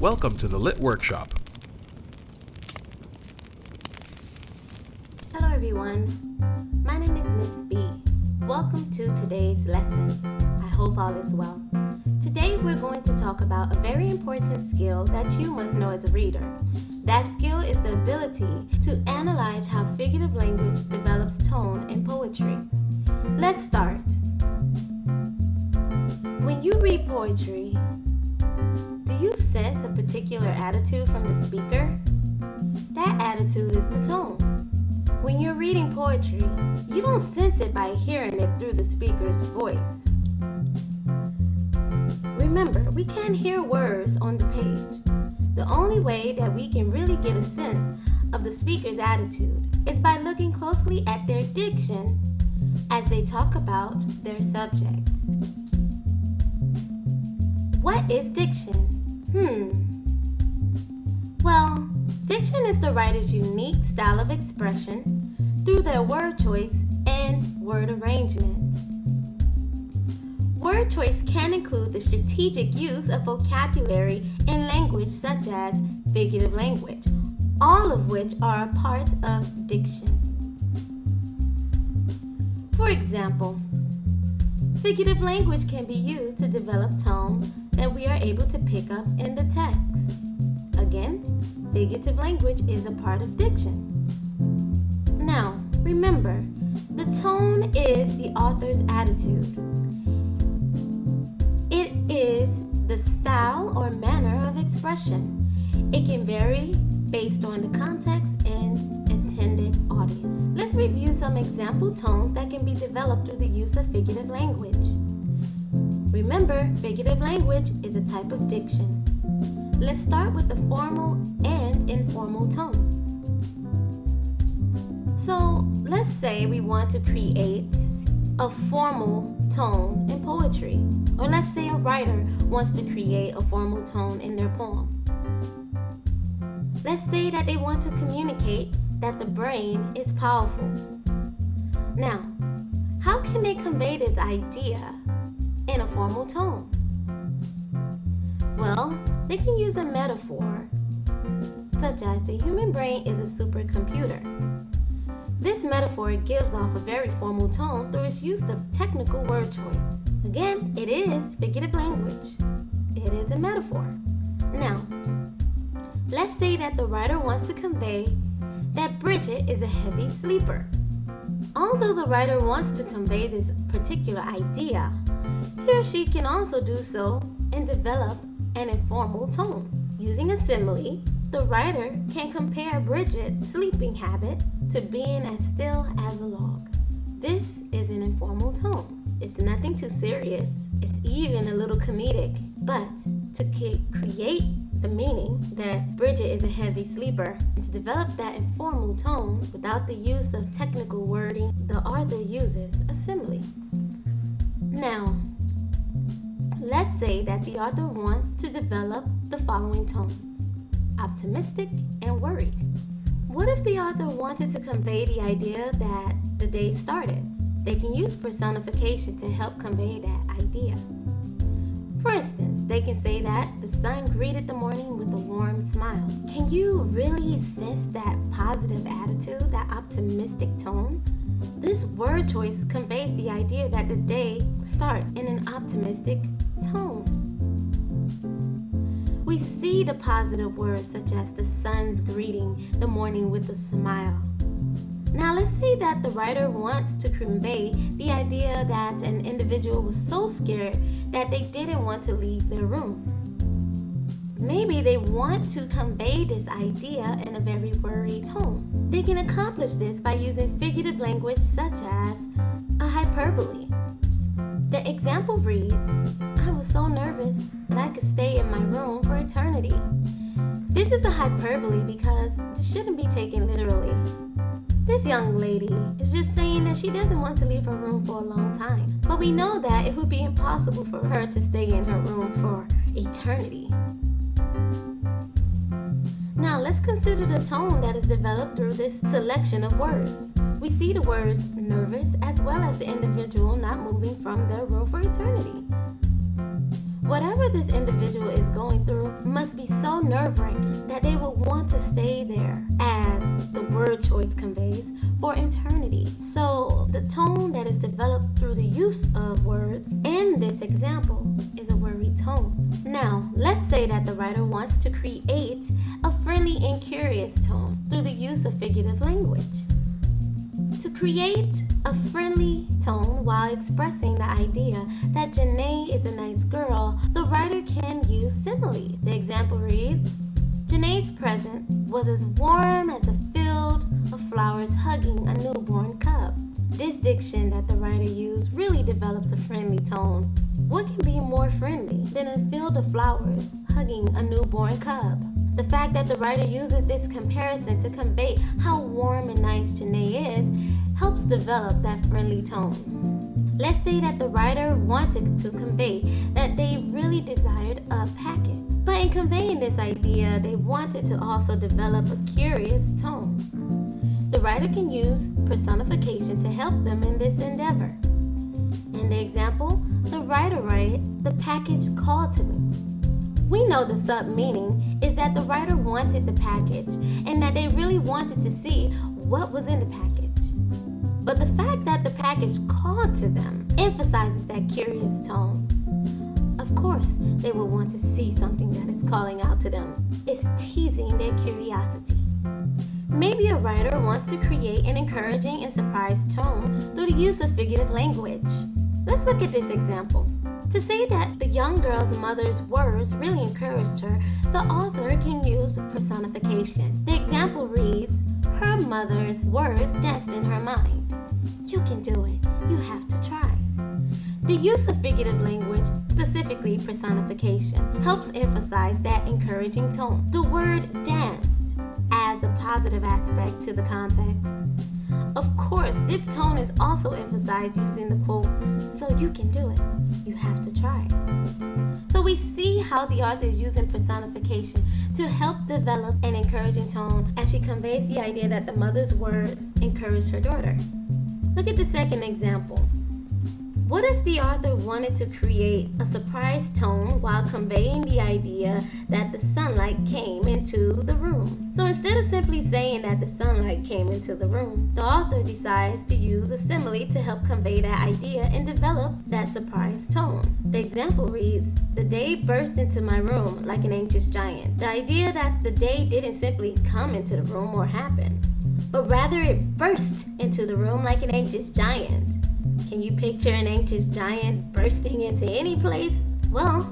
Welcome to the Lit Workshop. Hello everyone, my name is Miss B. Welcome to today's lesson. I hope all is well. Today we're going to talk about a very important skill that you must know as a reader. That skill is the ability to analyze how figurative language develops tone in poetry. Let's start. When you read poetry, do you sense a particular attitude from the speaker? That attitude is the tone. When you're reading poetry, you don't sense it by hearing it through the speaker's voice. Remember, we can't hear words on the page. The only way that we can really get a sense of the speaker's attitude is by looking closely at their diction as they talk about their subject. What is diction? Well, diction is the writer's unique style of expression through their word choice and word arrangement. Word choice can include the strategic use of vocabulary in language such as figurative language, all of which are a part of diction. For example, figurative language can be used to develop tone that we are able to pick up in the text. Again, figurative language is a part of diction. Now, remember, the tone is the author's attitude. It is the style or manner of expression. It can vary based on the context and intended audience. Let's review some example tones that can be developed through the use of figurative language. Remember, figurative language is a type of diction. Let's start with the formal and informal tones. So, let's say we want to create a formal tone in poetry. Or let's say a writer wants to create a formal tone in their poem. Let's say that they want to communicate that the brain is powerful. Now, how can they convey this idea in a formal tone? Well, they can use a metaphor, such as the human brain is a supercomputer. This metaphor gives off a very formal tone through its use of technical word choice. Again, it is figurative language. It is a metaphor. Now, let's say that the writer wants to convey that Bridget is a heavy sleeper. Although the writer wants to convey this particular idea, he or she can also do so and develop an informal tone. Using a simile, the writer can compare Bridget's sleeping habit to being as still as a log. This is an informal tone. It's nothing too serious. It's even a little comedic. But to create the meaning that Bridget is a heavy sleeper, and to develop that informal tone without the use of technical wording, the author uses a simile. Now, let's say that the author wants to develop the following tones: optimistic and worried. What if the author wanted to convey the idea that the day started? They can use personification to help convey that idea. For instance, they can say that the sun greeted the morning with a warm smile. Can you really sense that positive attitude, that optimistic tone? This word choice conveys the idea that the day starts in an optimistic tone. We see the positive words such as the sun's greeting the morning with a smile. Now let's say that the writer wants to convey the idea that an individual was so scared that they didn't want to leave their room. Maybe they want to convey this idea in a very worried tone. They can accomplish this by using figurative language such as a hyperbole. The example reads, "I was so nervous that I could stay in my room for eternity." This is a hyperbole because this shouldn't be taken literally. This young lady is just saying that she doesn't want to leave her room for a long time. But we know that it would be impossible for her to stay in her room for eternity. Now let's consider the tone that is developed through this selection of words. We see the words nervous as well as the individual not moving from their room for eternity. Whatever this individual is going through must be so nerve-wracking that they would want to stay there, as the word choice conveys, for eternity. So the tone that is developed through the use of words in this example is a worried tone. Now, let's say that the writer wants to create a friendly and curious tone through the use of figurative language. To create a friendly tone while expressing the idea that Janae is a nice girl, the writer can use simile. The example reads, Janae's presence was as warm as a field of flowers hugging a newborn cub. This diction that the writer used really develops a friendly tone. What can be more friendly than a field of flowers hugging a newborn cub? The fact that the writer uses this comparison to convey how warm and nice Janae is helps develop that friendly tone. Let's say that the writer wanted to convey that they really desired a packet, but in conveying this idea, they wanted to also develop a curious tone. The writer can use personification to help them in this endeavor. In the example, the writer writes, the package called to me. We know the sub-meaning is that the writer wanted the package and that they really wanted to see what was in the package. But the fact that the package called to them emphasizes that curious tone. Of course, they will want to see something that is calling out to them. It's teasing their curiosity. Maybe a writer wants to create an encouraging and surprised tone through the use of figurative language. Let's look at this example. To say that the young girl's mother's words really encouraged her, the author can use personification. The example reads, her mother's words danced in her mind. You can do it. You have to try. The use of figurative language, specifically personification, helps emphasize that encouraging tone. The word danced adds a positive aspect to the context. Of course, this tone is also emphasized using the quote, so you can do it. You have to try. So we see how the author is using personification to help develop an encouraging tone as she conveys the idea that the mother's words encouraged her daughter. Look at the second example. What if the author wanted to create a surprise tone while conveying the idea that the sunlight came into the room? So instead of simply saying that the sunlight came into the room, the author decides to use a simile to help convey that idea and develop that surprise tone. The example reads, the day burst into my room like an anxious giant. The idea that the day didn't simply come into the room or happen, but rather it burst into the room like an anxious giant. Can you picture an anxious giant bursting into any place? Well,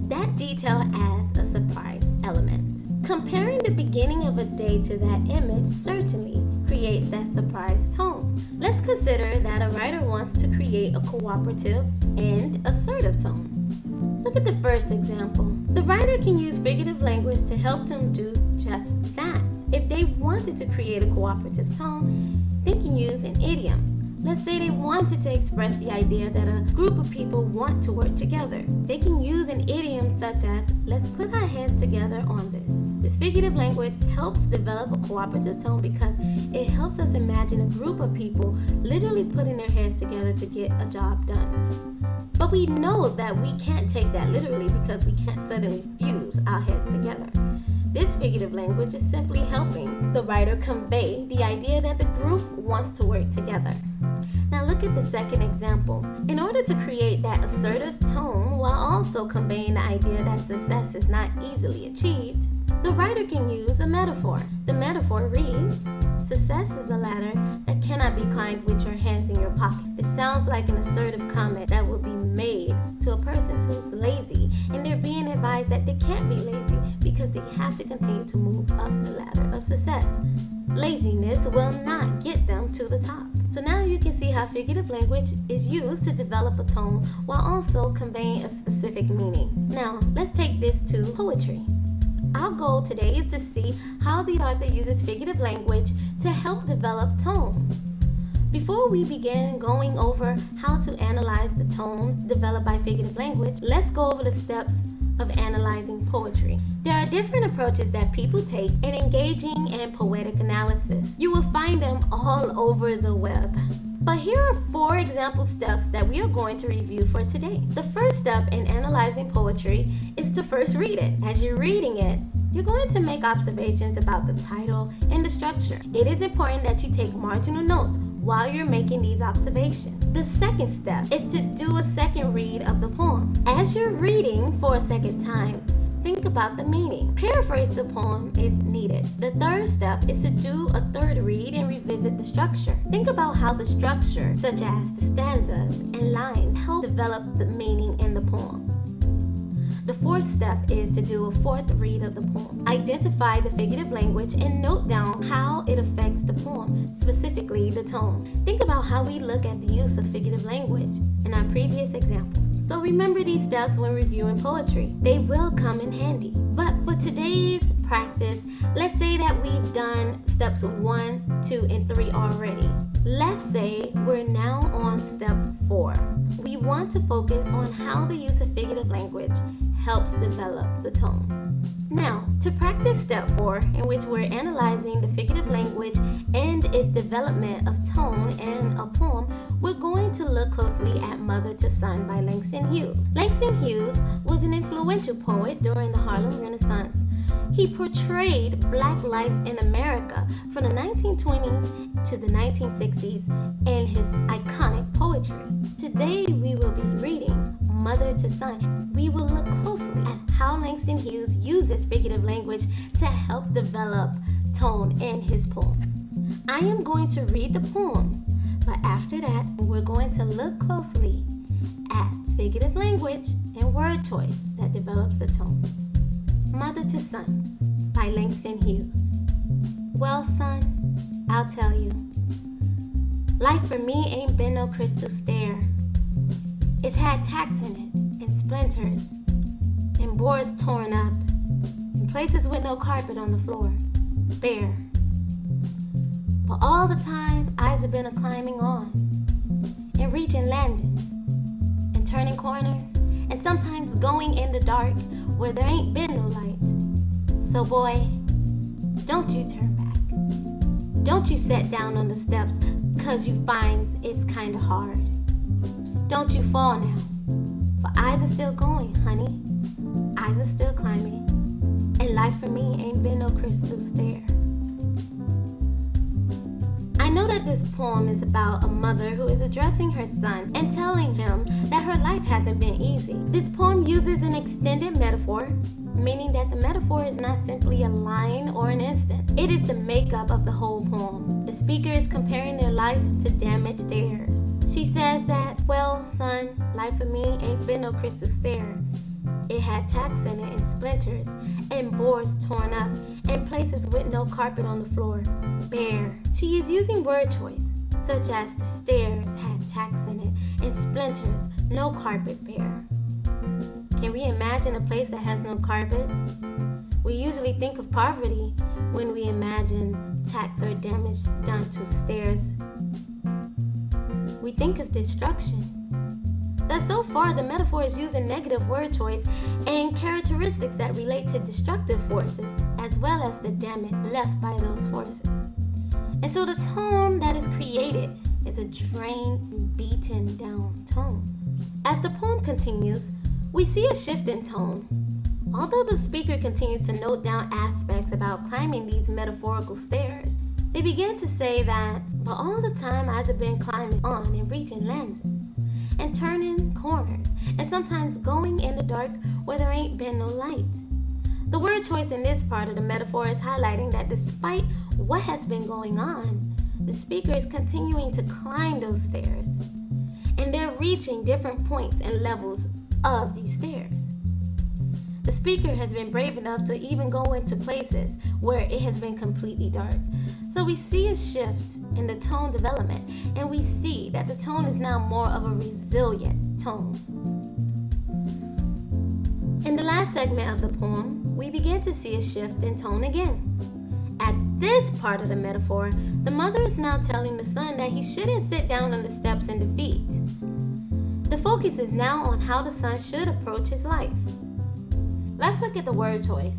that detail adds a surprise element. Comparing the beginning of a day to that image certainly creates that surprise tone. Let's consider that a writer wants to create a cooperative and assertive tone. Look at the first example. The writer can use figurative language to help them do just that. If they wanted to create a cooperative tone, they can use an idiom. Let's say they wanted to express the idea that a group of people want to work together. They can use an idiom such as, let's put our heads together on this. This figurative language helps develop a cooperative tone because it helps us imagine a group of people literally putting their heads together to get a job done. But we know that we can't take that literally because we can't suddenly fuse our heads together. This figurative language is simply helping the writer convey the idea that the group wants to work together. Now look at the second example. In order to create that assertive tone while also conveying the idea that success is not easily achieved, the writer can use a metaphor. The metaphor reads, success is a ladder that cannot be climbed with your hands in your pocket. This sounds like an assertive comment that would be made to a person who's lazy, and they're being advised that they can't be lazy because they have to continue to move up the ladder of success. Laziness will not get them to the top. So now you can see how figurative language is used to develop a tone while also conveying a specific meaning. Now, let's take this to poetry. Our goal today is to see how the author uses figurative language to help develop tone. Before we begin going over how to analyze the tone developed by figurative language, let's go over the steps of analyzing poetry. There are different approaches that people take in engaging in poetic analysis. You will find them all over the web. But here are 4 example steps that we are going to review for today. The first step in analyzing poetry is to first read it. As you're reading it, you're going to make observations about the title and the structure. It is important that you take marginal notes while you're making these observations. The second step is to do a second read of the poem. As you're reading for a second time, think about the meaning. Paraphrase the poem if needed. The third step is to do a third read and revisit the structure. Think about how the structure, such as the stanzas and lines, help develop the meaning in the poem. The fourth step is to do a fourth read of the poem. Identify the figurative language and note down how it affects the poem, specifically the tone. Think about how we look at the use of figurative language in our previous examples. So remember these steps when reviewing poetry. They will come in handy. But for today's practice, let's say that we've done steps 1, 2, and 3 already. Let's say we're now on step 4. We want to focus on how the use of figurative language helps develop the tone. Now, to practice step 4, in which we're analyzing the figurative language and its development of tone in a poem, we're going to look closely at Mother to Son by Langston Hughes. Langston Hughes was an influential poet during the Harlem Renaissance. He portrayed Black life in America from the 1920s to the 1960s in his iconic poetry. Today we will be reading Mother to Son. We will look closely at how Langston Hughes uses figurative language to help develop tone in his poem. I am going to read the poem, but after that, we're going to look closely at figurative language and word choice that develops a tone. Mother to Son by Langston Hughes. Well, son, I'll tell you. Life for me ain't been no crystal stair. It's had tacks in it, and splinters, and boards torn up, and places with no carpet on the floor, bare. But all the time, eyes have been a-climbing on, and reaching landings, and turning corners, and sometimes going in the dark where there ain't been no light. So boy, don't you turn back. Don't you set down on the steps 'cause you finds it's kinda hard. Don't you fall now, for eyes are still going, honey. Eyes are still climbing, and life for me ain't been no crystal stair. I know that this poem is about a mother who is addressing her son and telling him that her life hasn't been easy. This poem uses an extended metaphor, meaning that the metaphor is not simply a line or an instant. It is the makeup of the whole poem. The speaker is comparing their life to damaged theirs. She says that, well, son, life for me ain't been no crystal stair. It had tacks in it and splinters and boards torn up and places with no carpet on the floor, bare. She is using word choice, such as the stairs had tacks in it and splinters, no carpet, bare. Can we imagine a place that has no carpet? We usually think of poverty when we imagine tacks or damage done to stairs. We think of destruction. Thus, so far, the metaphor is using negative word choice and characteristics that relate to destructive forces, as well as the damage left by those forces. And so the tone that is created is a drained, beaten down tone. As the poem continues, we see a shift in tone. Although the speaker continues to note down aspects about climbing these metaphorical stairs, they begin to say that, but all the time eyes have been climbing on and reaching landings, and turning corners, and sometimes going in the dark where there ain't been no light. The word choice in this part of the metaphor is highlighting that despite what has been going on, the speaker is continuing to climb those stairs, and they're reaching different points and levels of these stairs. The speaker has been brave enough to even go into places where it has been completely dark. So we see a shift in the tone development, and we see that the tone is now more of a resilient tone. In the last segment of the poem, we begin to see a shift in tone again. At this part of the metaphor, the mother is now telling the son that he shouldn't sit down on the steps in defeat. The focus is now on how the son should approach his life. Let's look at the word choice.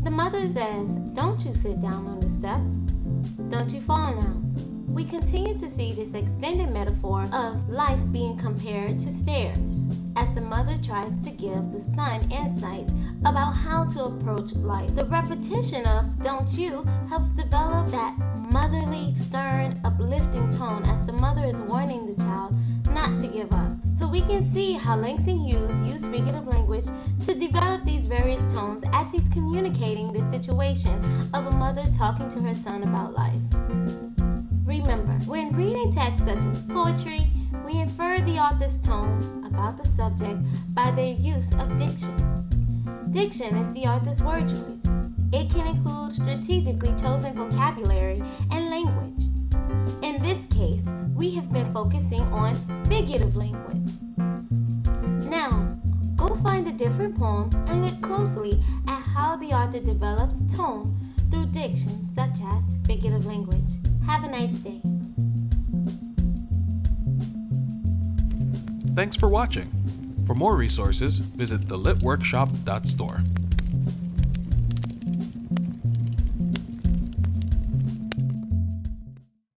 The mother says, don't you sit down on the steps. Don't you fall now, we continue to see this extended metaphor of life being compared to stairs, as the mother tries to give the son insight about how to approach life. The repetition of "don't you" helps develop that motherly, stern, uplifting tone as the mother is warning the child not to give up. So we can see how Langston Hughes used figurative language to develop these various tones as he's communicating the situation of a mother talking to her son about life. Remember, when reading texts such as poetry, we infer the author's tone about the subject by their use of diction. Diction is the author's word choice. It can include strategically chosen vocabulary and language. In this case, we have been focusing on figurative language. Now, go find a different poem and look closely at how the author develops tone through diction, such as figurative language. Have a nice day. Thanks for watching. For more resources, visit thelitworkshop.store.